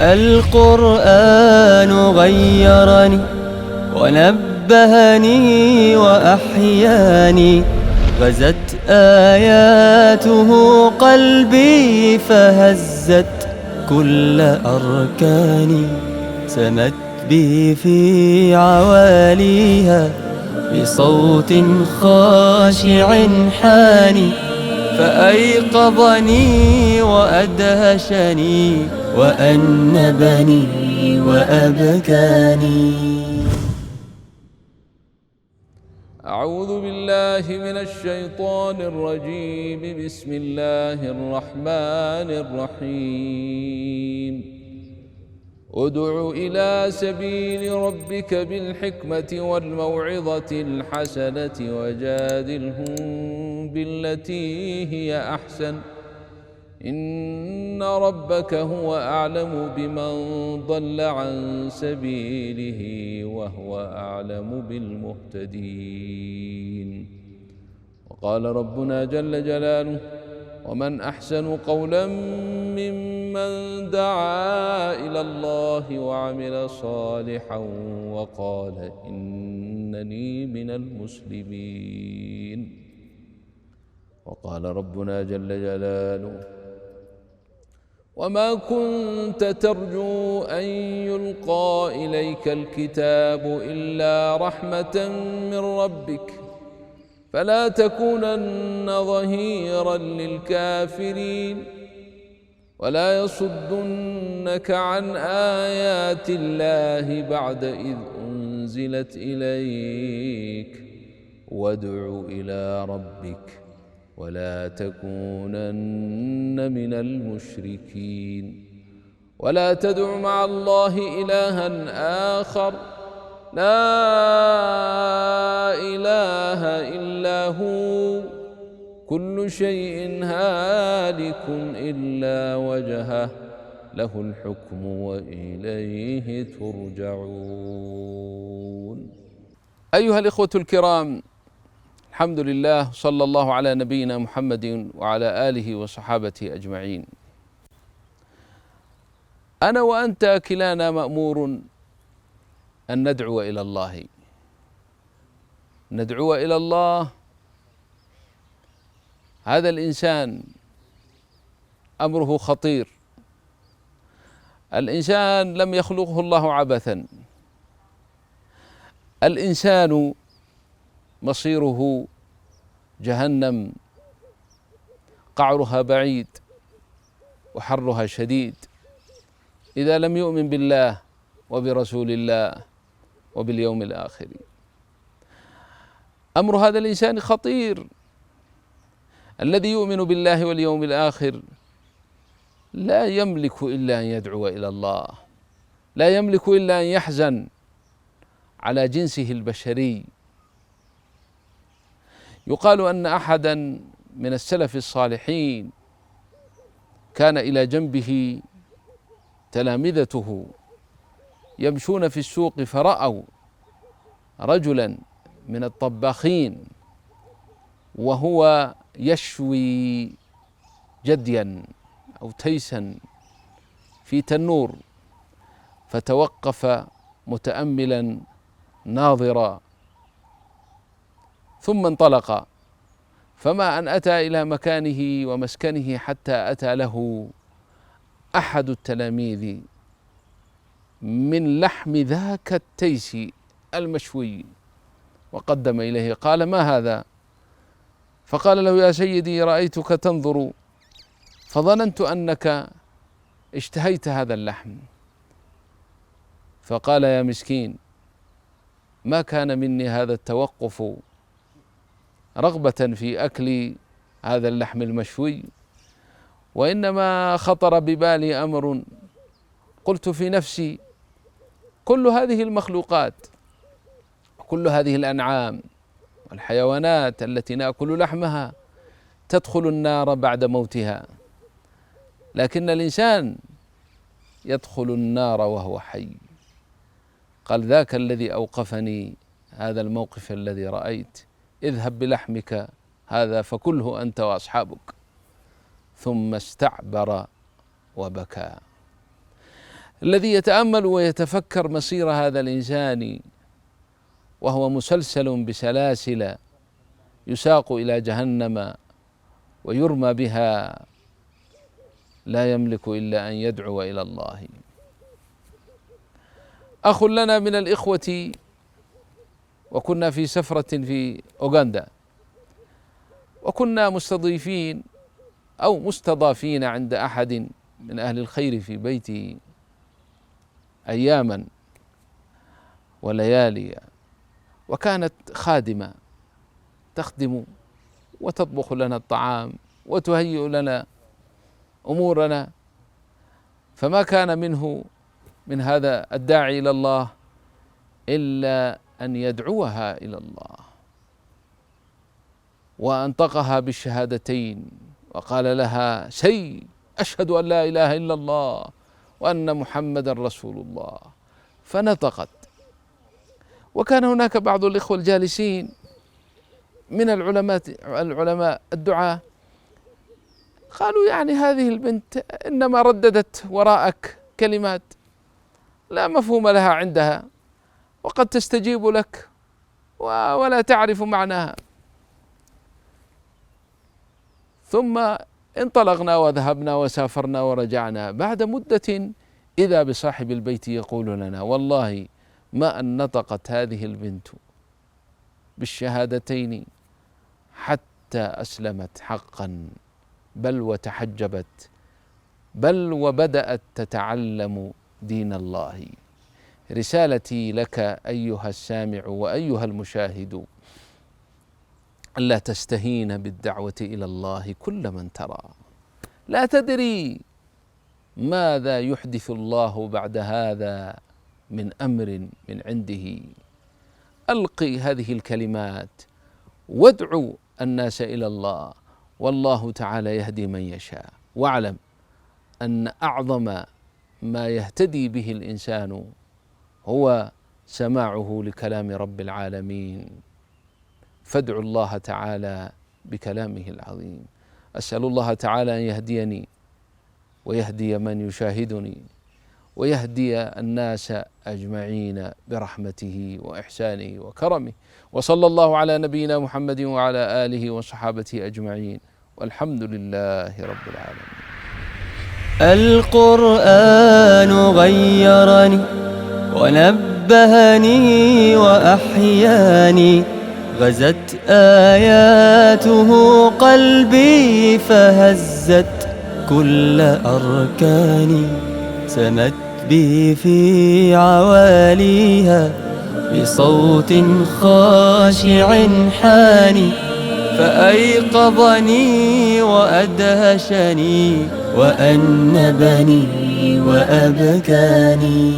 القرآن غيرني ونبهني وأحياني، غزت آياته قلبي فهزت كل أركاني، سمت بي في عواليها بصوت خاشع حاني، فأيقظني وأدهشني وأنبني وأبكاني. أعوذ بالله من الشيطان الرجيم. بسم الله الرحمن الرحيم. ادع إلى سبيل ربك بالحكمة والموعظة الحسنة وجادلهم بالتي هي أحسن، إن ربك هو أعلم بمن ضل عن سبيله وهو أعلم بالمهتدين. وقال ربنا جل جلاله: ومن أحسن قولا ممن دعا إلى الله وعمل صالحا وقال إنني من المسلمين. وقال ربنا جل جلاله: وما كنت ترجو أن يلقى إليك الكتاب إلا رحمة من ربك فلا تكونن ظهيرا للكافرين ولا يصدنك عن آيات الله بعد إذ أنزلت إليك وادع إلى ربك ولا تكونن من المشركين. ولا تدع مع الله إلها آخر لا إله إلا هو، كل شيء هالك إلا وجهه له الحكم وإليه ترجعون. أيها الإخوة الكرام، الحمد لله، صلى الله على نبينا محمد وعلى آله وصحابته أجمعين. أنا وأنت كلانا مأمور أن ندعو إلى الله، ندعو إلى الله. هذا الإنسان أمره خطير. الإنسان لم يخلقه الله عبثا. الإنسان مصيره جهنم، قعرها بعيد وحرها شديد إذا لم يؤمن بالله وبرسول الله وباليوم الآخر. أمر هذا الإنسان خطير. الذي يؤمن بالله واليوم الآخر لا يملك إلا أن يدعو إلى الله، لا يملك إلا أن يحزن على جنسه البشري. يقال أن أحدا من السلف الصالحين كان إلى جنبه تلامذته يمشون في السوق، فرأوا رجلا من الطباخين وهو يشوي جديا أو تيسا في تنور، فتوقف متأملا ناظرا ثم انطلق. فما أن أتى إلى مكانه ومسكنه حتى أتى له أحد التلاميذ من لحم ذاك التيس المشوي وقدم إليه، قال: ما هذا؟ فقال له: يا سيدي، رأيتك تنظر فظننت أنك اشتهيت هذا اللحم. فقال: يا مسكين، ما كان مني هذا التوقف رغبة في أكل هذا اللحم المشوي، وإنما خطر ببالي أمر. قلت في نفسي: كل هذه المخلوقات، كل هذه الأنعام والحيوانات التي نأكل لحمها تدخل النار بعد موتها، لكن الإنسان يدخل النار وهو حي. قال: ذاك الذي أوقفني هذا الموقف الذي رأيت، اذهب بلحمك هذا فكله أنت وأصحابك. ثم استعبر وبكى. الذي يتأمل ويتفكر مصير هذا الإنسان وهو مسلسل بسلاسل يساق إلى جهنم ويرمى بها، لا يملك إلا أن يدعو إلى الله. أخ لنا من الإخوة وكنا في سفرة في أوغندا، وكنا مستضيفين أو مستضافين عند أحد من أهل الخير في بيته أياما وليالي، وكانت خادمة تخدم وتطبخ لنا الطعام وتهيئ لنا أمورنا، فما كان منه من هذا الداعي إلى الله إلا أن يدعوها إلى الله، وأنطقها بالشهادتين وقال لها: سي أشهد أن لا إله إلا الله وأن محمدا رسول الله. فنطقت. وكان هناك بعض الإخوة الجالسين من العلماء الدعاة قالوا: يعني هذه البنت إنما رددت وراءك كلمات لا مفهوم لها عندها، وقد تستجيب لك ولا تعرف معناها. ثم انطلقنا وذهبنا وسافرنا ورجعنا. بعد مدة إذا بصاحب البيت يقول لنا: والله ما أن نطقت هذه البنت بالشهادتين حتى أسلمت حقا، بل وتحجبت، بل وبدأت تتعلم دين الله. رسالتي لك أيها السامع وأيها المشاهد: ألا تستهين بالدعوة إلى الله كل من ترى، لا تدري ماذا يحدث الله بعد هذا من أمر من عنده. ألقي هذه الكلمات وادعو الناس إلى الله، والله تعالى يهدي من يشاء. واعلم أن أعظم ما يهتدي به الإنسان هو سماعه لكلام رب العالمين، فادعوا الله تعالى بكلامه العظيم. أسأل الله تعالى أن يهديني ويهدي من يشاهدني ويهدي الناس أجمعين برحمته وإحسانه وكرمه، وصلى الله على نبينا محمد وعلى آله وصحابته أجمعين، والحمد لله رب العالمين. القرآن غيرني ونبهني وأحياني، غزت آياته قلبي فهزت كل أركاني، سمت بي في عواليها بصوت خاشع حاني، فأيقظني وأدهشني وأنبني وأبكاني.